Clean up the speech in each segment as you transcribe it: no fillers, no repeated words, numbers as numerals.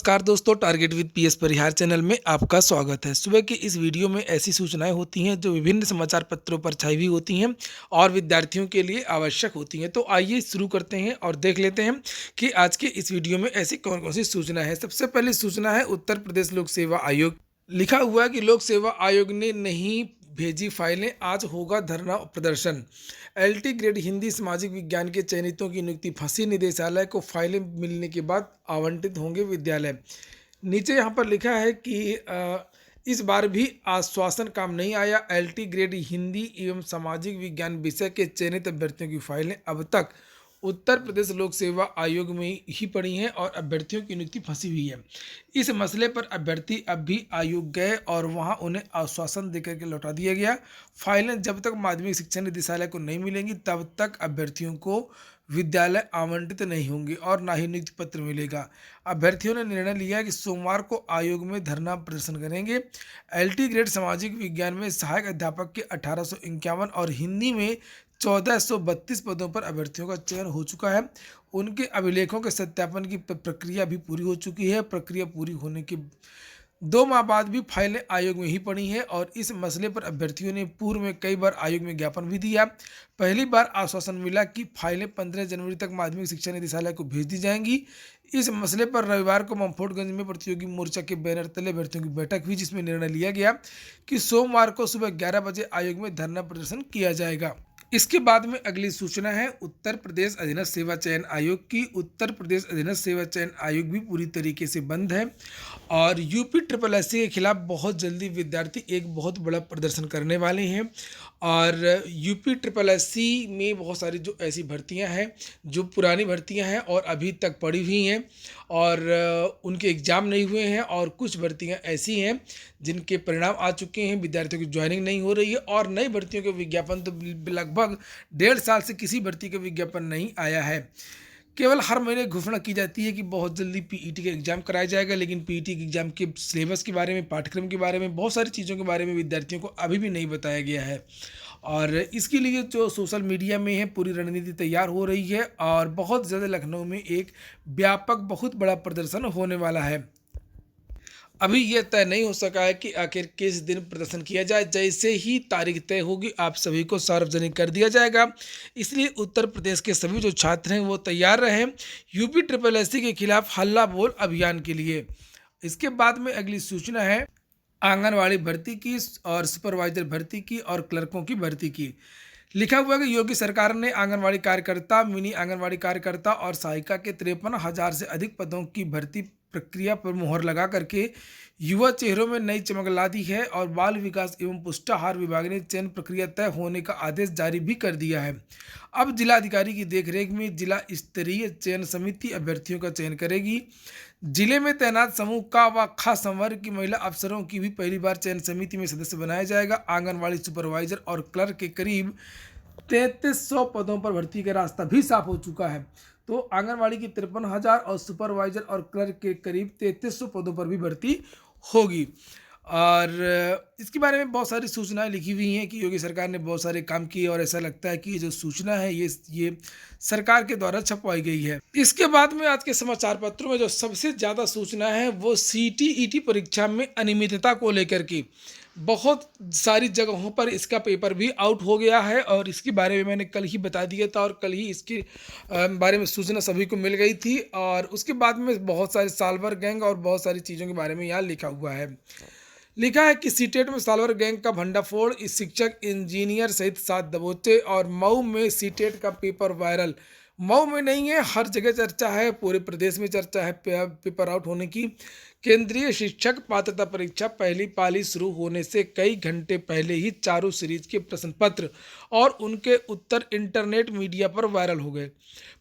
नमस्कार दोस्तों, target with PS Parihar channel में आपका स्वागत है। सुबह की इस वीडियो में ऐसी सूचनाएं होती हैं जो विभिन्न समाचार पत्रों पर छाई हुई होती हैं और विद्यार्थियों के लिए आवश्यक होती हैं। तो आइए शुरू करते हैं और देख लेते हैं कि आज के इस वीडियो में ऐसी कौन कौन सी सूचना है। सबसे पहली सूचना है उत्तर प्रदेश लोक सेवा आयोग। लिखा हुआ है कि लोक सेवा आयोग ने नहीं भेजी फाइलें, आज होगा धरना प्रदर्शन। एलटी ग्रेड हिंदी सामाजिक विज्ञान के चयनितों की नियुक्ति फंसी, निदेशालय को फाइलें मिलने के बाद आवंटित होंगे विद्यालय। नीचे यहाँ पर लिखा है कि इस बार भी आश्वासन काम नहीं आया। एलटी ग्रेड हिंदी एवं सामाजिक विज्ञान विषय के चयनित अभ्यर्थियों की फाइलें अब तक उत्तर प्रदेश लोक सेवा आयोग में ही पड़ी हैं और अभ्यर्थियों की नियुक्ति फंसी हुई है। इस मसले पर अभ्यर्थी अब भी आयोग गए और वहां उन्हें आश्वासन देकर के लौटा दिया गया। फाइलें जब तक माध्यमिक शिक्षा निदेशालय को नहीं मिलेंगी तब तक अभ्यर्थियों को विद्यालय आवंटित नहीं होंगे और ना ही नियुक्ति पत्र मिलेगा। अभ्यर्थियों ने निर्णय लिया कि सोमवार को आयोग में धरना प्रदर्शन करेंगे। एलटी ग्रेड सामाजिक विज्ञान में सहायक अध्यापक के 1851 और हिंदी में 1432 पदों पर अभ्यर्थियों का चयन हो चुका है। उनके अभिलेखों के सत्यापन की प्रक्रिया भी पूरी हो चुकी है। प्रक्रिया पूरी होने के 2 माह बाद भी फाइलें आयोग में ही पड़ी हैं और इस मसले पर अभ्यर्थियों ने पूर्व में कई बार आयोग में ज्ञापन भी दिया। पहली बार आश्वासन मिला कि फाइलें 15 जनवरी तक माध्यमिक शिक्षा निदेशालय को भेज दी जाएंगी। इस मसले पर रविवार को ममफोटगंज में प्रतियोगी मोर्चा के बैनर तले अभ्यर्थियों की बैठक हुई, जिसमें निर्णय लिया गया कि सोमवार को सुबह 11 बजे आयोग में धरना प्रदर्शन किया जाएगा। इसके बाद में अगली सूचना है उत्तर प्रदेश अधीनस्थ सेवा चयन आयोग की। उत्तर प्रदेश अधीनस्थ सेवा चयन आयोग भी पूरी तरीके से बंद है और यूपी ट्रिपल एससी के खिलाफ बहुत जल्दी विद्यार्थी एक बहुत बड़ा प्रदर्शन करने वाले हैं। और यूपी ट्रिपल एससी में बहुत सारी जो ऐसी भर्तियां हैं जो पुरानी भर्तियां हैं और अभी तक पड़ी हुई हैं और उनके एग्ज़ाम नहीं हुए हैं, और कुछ भर्तियां ऐसी हैं जिनके परिणाम आ चुके हैं, विद्यार्थियों की ज्वाइनिंग नहीं हो रही है और नई भर्तियों के विज्ञापन तो लगभग 1.5 साल से किसी भर्ती का विज्ञापन नहीं आया है। केवल हर महीने घोषणा की जाती है कि बहुत जल्दी पीईटी का एग्जाम कराया जाएगा, लेकिन पीईटी के एग्जाम के सिलेबस के बारे में, पाठ्यक्रम के बारे में, बहुत सारी चीज़ों के बारे में विद्यार्थियों को अभी भी नहीं बताया गया है। और इसके लिए जो सोशल मीडिया में है पूरी रणनीति तैयार हो रही है और बहुत ज़्यादा लखनऊ में एक व्यापक बहुत बड़ा प्रदर्शन होने वाला है। अभी यह तय नहीं हो सका है कि आखिर किस दिन प्रदर्शन किया जाए। जैसे ही तारीख तय होगी आप सभी को सार्वजनिक कर दिया जाएगा। इसलिए उत्तर प्रदेश के सभी जो छात्र हैं वो तैयार रहें यूपी ट्रिपल एससी के खिलाफ हल्ला बोल अभियान के लिए। इसके बाद में अगली सूचना है आंगनवाड़ी भर्ती की और सुपरवाइजर भर्ती की और क्लर्कों की भर्ती की। लिखा हुआ है कि योगी सरकार ने आंगनवाड़ी कार्यकर्ता, मिनी आंगनवाड़ी कार्यकर्ता और सहायिका के 53,000 से अधिक पदों की भर्ती प्रक्रिया पर मुहर लगा करके युवा चेहरों में नई चमक ला दी है और बाल विकास एवं पुष्टाहार विभाग ने चयन प्रक्रिया तय होने का आदेश जारी भी कर दिया है। अब जिलाधिकारी की देखरेख में जिला स्तरीय चयन समिति अभ्यर्थियों का चयन करेगी। जिले में तैनात समूह का व खास संवर्ग की महिला अफसरों की भी पहली बार चयन समिति में सदस्य बनाया जाएगा। आंगनवाड़ी सुपरवाइजर और क्लर्क के करीब 3300 पदों पर भर्ती का रास्ता भी साफ हो चुका है। तो आंगनवाड़ी की 53,000 और सुपरवाइजर और क्लर्क के करीब 3300 पदों पर भी भर्ती होगी। और इसके बारे में बहुत सारी सूचनाएं लिखी हुई हैं कि योगी सरकार ने बहुत सारे काम किए और ऐसा लगता है कि ये जो सूचना है ये सरकार के द्वारा छपवाई गई है। इसके बाद में आज के समाचार पत्रों में जो सबसे ज़्यादा सूचना है वो सीटीईटी परीक्षा में अनियमितता को लेकर की। बहुत सारी जगहों पर इसका पेपर भी आउट हो गया है और इसके बारे में मैंने कल ही बता दिया था और कल ही इसके बारे में सूचना सभी को मिल गई थी। और उसके बाद में बहुत सारे साल्वर गैंग और बहुत सारी चीज़ों के बारे में यहाँ लिखा हुआ है। लिखा है कि सीटेट में साल्वर गैंग का भंडाफोड़, इस शिक्षक इंजीनियर सहित 7 दबोचे। और मऊ में सीटेट का पेपर वायरल। मऊ में नहीं है, हर जगह चर्चा है, पूरे प्रदेश में चर्चा है पेपर आउट होने की। केंद्रीय शिक्षक पात्रता परीक्षा पहली पाली शुरू होने से कई घंटे पहले ही चारों सीरीज के प्रश्न पत्र और उनके उत्तर इंटरनेट मीडिया पर वायरल हो गए।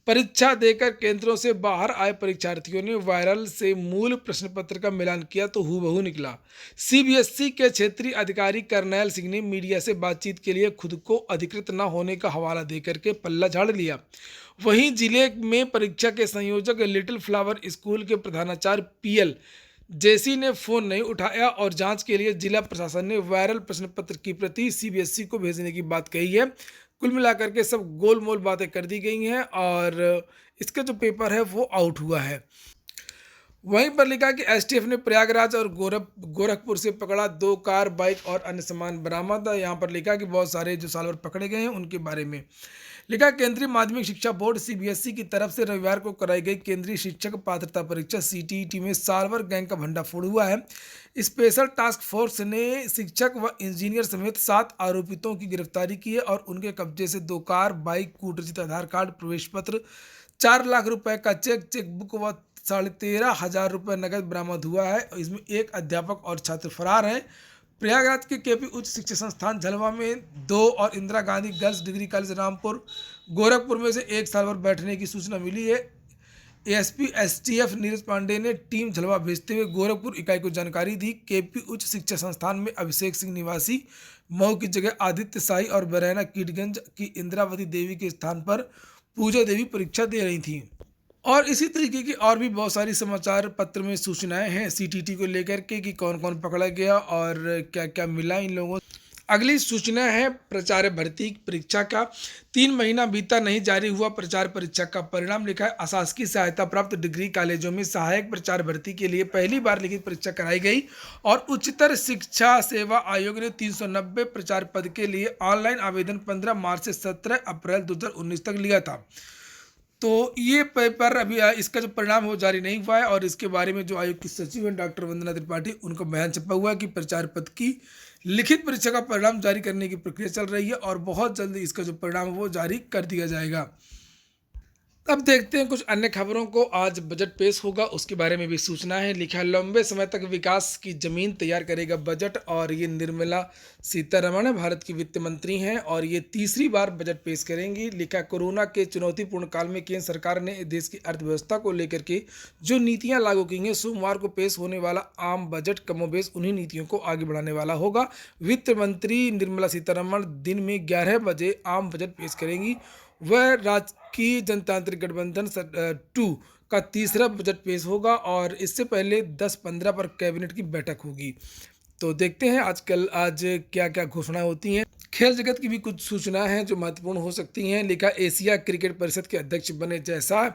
परीक्षा देकर केंद्रों से बाहर आए परीक्षार्थियों ने वायरल से मूल प्रश्न पत्र का मिलान किया तो हूबहू निकला। सीबीएसई के क्षेत्रीय अधिकारी करनैल सिंह ने मीडिया से बातचीत के लिए खुद को अधिकृत न होने का हवाला देकर के पल्ला झाड़ लिया। वहीं जिले में परीक्षा के संयोजक लिटिल फ्लावर स्कूल के प्रधानाचार्य पीएल जेसी ने फोन नहीं उठाया और जांच के लिए जिला प्रशासन ने वायरल प्रश्न पत्र की प्रति सीबीएसई को भेजने की बात कही है। कुल मिलाकर के सब गोलमोल बातें कर दी गई हैं और इसका जो पेपर है वो आउट हुआ है। वहीं पर लिखा कि एसटीएफ ने प्रयागराज और गोरखपुर से पकड़ा 2 कार, बाइक और अन्य सामान बरामद। यहाँ पर लिखा कि बहुत सारे जो साल भर पकड़े गए हैं उनके बारे में लिखा। केंद्रीय माध्यमिक शिक्षा बोर्ड सीबीएसई की तरफ से रविवार को कराई गई केंद्रीय शिक्षक पात्रता परीक्षा सीटीईटी में साल भर गैंग का भंडाफोड़ हुआ है। स्पेशल टास्क फोर्स ने शिक्षक व इंजीनियर समेत 7 आरोपितों की गिरफ्तारी की है और उनके कब्जे से 2 कार, बाइक, कूटरचित आधार कार्ड, प्रवेश पत्र, 4 लाख रुपए का चेकबुक व 13,500 रुपये नकद बरामद हुआ है। इसमें एक अध्यापक और छात्र फरार है। प्रयागराज के केपी उच्च शिक्षा संस्थान झलवा में 2 और Indira Gandhi girls degree college Rampur, Gorakhpur में से 1 साल भर बैठने की सूचना मिली है। एएसपी एसटीएफ नीरज पांडे ने टीम झलवा भेजते हुए गोरखपुर इकाई को जानकारी दी। केपी उच्च शिक्षा संस्थान में अभिषेक सिंह निवासी मऊ की जगह आदित्य साई और बरैना कीटगंज की इंदिरावती देवी के स्थान पर पूजा देवी परीक्षा दे रही थी। और इसी तरीके की और भी बहुत सारी समाचार पत्र में सूचनाएं हैं सीटीटी को लेकर के कि कौन कौन पकड़ा गया और क्या क्या मिला इन लोगों। अगली सूचना है प्राचार्य भर्ती परीक्षा का। 3 महीना बीता नहीं जारी हुआ प्राचार्य परीक्षा का परिणाम। लिखा है अशासकीय सहायता प्राप्त डिग्री कॉलेजों में सहायक प्राचार्य भर्ती के लिए पहली बार लिखित परीक्षा कराई गई और उच्चतर शिक्षा सेवा आयोग ने 390 प्राचार्य पद के लिए ऑनलाइन आवेदन 15 मार्च से 17 अप्रैल 2019 तक लिया था। तो ये पेपर अभी इसका जो परिणाम है वो जारी नहीं हुआ है और इसके बारे में जो आयोग की सचिव हैं डॉक्टर वंदना त्रिपाठी, उनका बयान छपा हुआ है कि प्राचार्य पद की लिखित परीक्षा का परिणाम जारी करने की प्रक्रिया चल रही है और बहुत जल्दी इसका जो परिणाम है वो जारी कर दिया जाएगा। अब देखते हैं कुछ अन्य खबरों को। आज बजट पेश होगा, उसके बारे में भी सूचना है। लिखा है लंबे समय तक विकास की जमीन तैयार करेगा बजट। और ये निर्मला सीतारमण भारत की वित्त मंत्री हैं और ये तीसरी बार बजट पेश करेंगी। लिखा कोरोना के चुनौतीपूर्ण काल में केंद्र सरकार ने देश की अर्थव्यवस्था को लेकर के जो नीतियां लागू की हैं, सोमवार को पेश होने वाला आम बजट कमोबेश उन्हीं नीतियों को आगे बढ़ाने वाला होगा। वित्त मंत्री निर्मला सीतारमण दिन में 11 बजे आम बजट पेश करेंगी। वह राजकीय जनतांत्रिक गठबंधन 2 का तीसरा बजट पेश होगा और इससे पहले 10-15 पर कैबिनेट की बैठक होगी। तो देखते हैं आज क्या क्या घोषणाएं होती हैं। खेल जगत की भी कुछ सूचना है जो महत्वपूर्ण हो सकती हैं। लिखा एशिया क्रिकेट परिषद के अध्यक्ष बने जयशाह।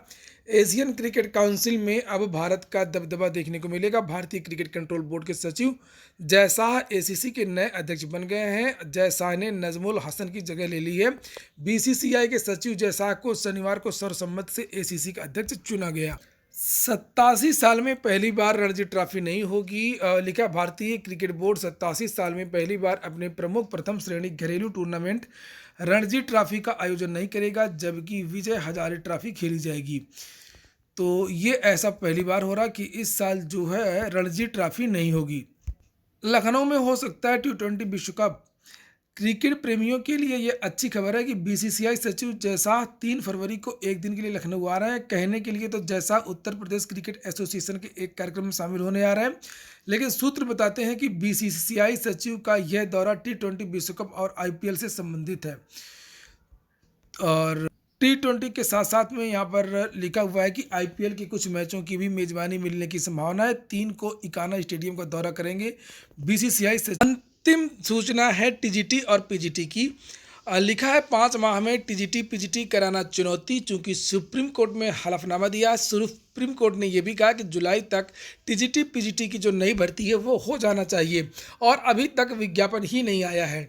एशियन क्रिकेट काउंसिल में अब भारत का दबदबा देखने को मिलेगा। भारतीय क्रिकेट कंट्रोल बोर्ड के सचिव जयशाह एसीसी के नए अध्यक्ष बन गए हैं। जयशाह ने नजमुल हसन की जगह ले ली है। बीसीसीआई के सचिव जयशाह को शनिवार को सर्वसम्मति से एसीसी का अध्यक्ष चुना गया। 87 साल में पहली बार रणजी ट्रॉफी नहीं होगी। लिखा भारतीय क्रिकेट बोर्ड 87 साल में पहली बार अपने प्रमुख प्रथम श्रेणी घरेलू टूर्नामेंट रणजी ट्रॉफी का आयोजन नहीं करेगा, जबकि विजय हजारे ट्रॉफी खेली जाएगी। तो ये ऐसा पहली बार हो रहा कि इस साल जो है रणजी ट्रॉफी नहीं होगी। लखनऊ में हो सकता है T20 विश्व कप। क्रिकेट प्रेमियों के लिए यह अच्छी खबर है कि बीसीसीआई सचिव जयशाह 3 फरवरी को एक दिन के लिए लखनऊ आ रहे हैं। कहने के लिए तो जयशाह उत्तर प्रदेश क्रिकेट एसोसिएशन के एक कार्यक्रम में शामिल होने आ रहे हैं, लेकिन सूत्र बताते हैं कि बीसीसीआई सचिव का यह दौरा T20 विश्व कप और आईपीएल से संबंधित है। और T20 के साथ साथ में यहाँ पर लिखा हुआ है कि आईपीएल के कुछ मैचों की भी मेजबानी मिलने की संभावना है। 3 को इकाना स्टेडियम का दौरा करेंगे बीसीसीआई से। अंतिम सूचना है टीजीटी और पीजीटी की। लिखा है 5 माह में टीजीटी पीजीटी कराना चुनौती, चूंकि सुप्रीम कोर्ट में हलफनामा दिया। सुप्रीम कोर्ट ने यह भी कहा कि जुलाई तक टीजीटी पीजीटी की जो नई भर्ती है वो हो जाना चाहिए और अभी तक विज्ञापन ही नहीं आया है।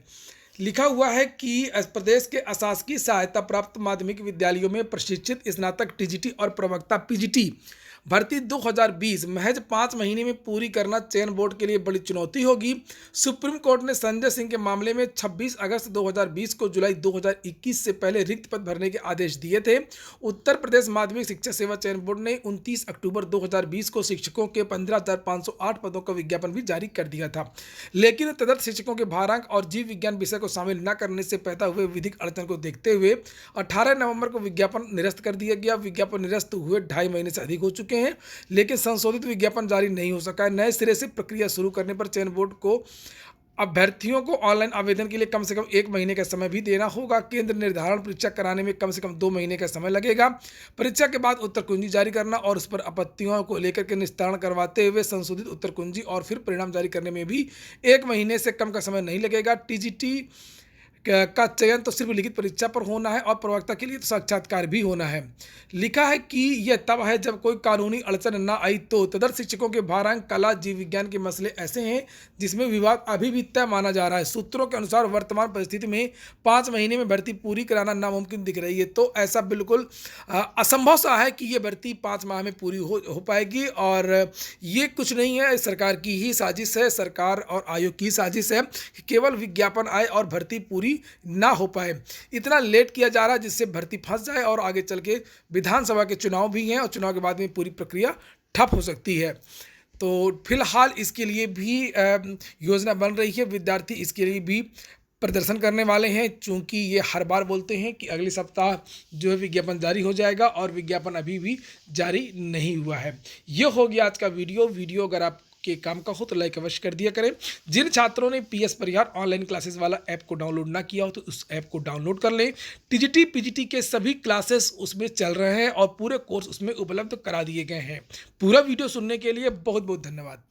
लिखा हुआ है कि प्रदेश के अशासकीय सहायता प्राप्त माध्यमिक विद्यालयों में प्रशिक्षित स्नातक टीजीटी और प्रवक्ता पीजीटी भर्ती 2020 महज 5 महीने में पूरी करना चयन बोर्ड के लिए बड़ी चुनौती होगी। सुप्रीम कोर्ट ने संजय सिंह के मामले में 26 अगस्त 2020 को जुलाई 2021 से पहले रिक्त पद भरने के आदेश दिए थे। उत्तर प्रदेश माध्यमिक शिक्षा सेवा चयन बोर्ड ने 29 अक्टूबर 2020 को शिक्षकों के 15,508 पदों का विज्ञापन भी जारी कर दिया था, लेकिन तदर्थ शिक्षकों के भारांक और जीव विज्ञान विषय को शामिल न करने से पैदा हुए विधिक अड़चन को देखते हुए 18 नवंबर को विज्ञापन निरस्त कर दिया गया। विज्ञापन निरस्त हुए 2.5 महीने से अधिक हो चुके हैं, लेकिन संशोधित विज्ञापन जारी नहीं हो सका है। नए सिरे से प्रक्रिया शुरू करने पर चयन बोर्ड को अभ्यर्थियों को ऑनलाइन आवेदन के लिए कम से कम 1 महीने का समय भी देना होगा। केंद्र निर्धारण परीक्षा कराने में कम से कम 2 महीने का समय लगेगा। परीक्षा के बाद उत्तर कुंजी जारी करना और उस पर आपत्तियों को लेकर के निस्तारण करवाते हुए संशोधित उत्तर कुंजी और फिर परिणाम जारी करने में भी 1 महीने से कम का समय नहीं लगेगा। टीजीटी का चयन तो सिर्फ लिखित परीक्षा पर होना है और प्रवक्ता के लिए तो साक्षात्कार भी होना है। लिखा है कि यह तब है जब कोई कानूनी अड़चन ना आई तो तदर्थ शिक्षकों के भारांक कला जीव विज्ञान के मसले ऐसे हैं जिसमें विवाद अभी भी तय माना जा रहा है। सूत्रों के अनुसार वर्तमान परिस्थिति में 5 महीने में भर्ती पूरी कराना नामुमकिन दिख रही है। तो ऐसा बिल्कुल असंभव सा है कि ये भर्ती 5 माह में पूरी हो पाएगी और ये कुछ नहीं है, सरकार की ही साजिश है, सरकार और आयोग की साजिश है कि केवल विज्ञापन आए और भर्ती पूरी ना हो पाए। इतना लेट किया जा रहा है जिससे भर्ती फंस जाए और आगे चल के विधानसभा के चुनाव भी हैं और चुनाव के बाद में पूरी प्रक्रिया ठप हो सकती है। तो फिलहाल इसके लिए भी योजना बन रही है। विद्यार्थी इसके लिए भी प्रदर्शन करने वाले हैं, चूँकि ये हर बार बोलते हैं कि अगले सप्ताह जो है विज्ञापन जारी हो जाएगा और विज्ञापन अभी भी जारी नहीं हुआ है। ये हो गया आज का वीडियो अगर आपके काम का हो तो लाइक अवश्य कर दिया करें। जिन छात्रों ने पीएस परिहार ऑनलाइन क्लासेस वाला ऐप को डाउनलोड ना किया हो तो उस ऐप को डाउनलोड कर लें। टीजीटी पीजीटी के सभी क्लासेस उसमें चल रहे हैं और पूरे कोर्स उसमें उपलब्ध करा दिए गए हैं। पूरा वीडियो सुनने के लिए बहुत बहुत धन्यवाद।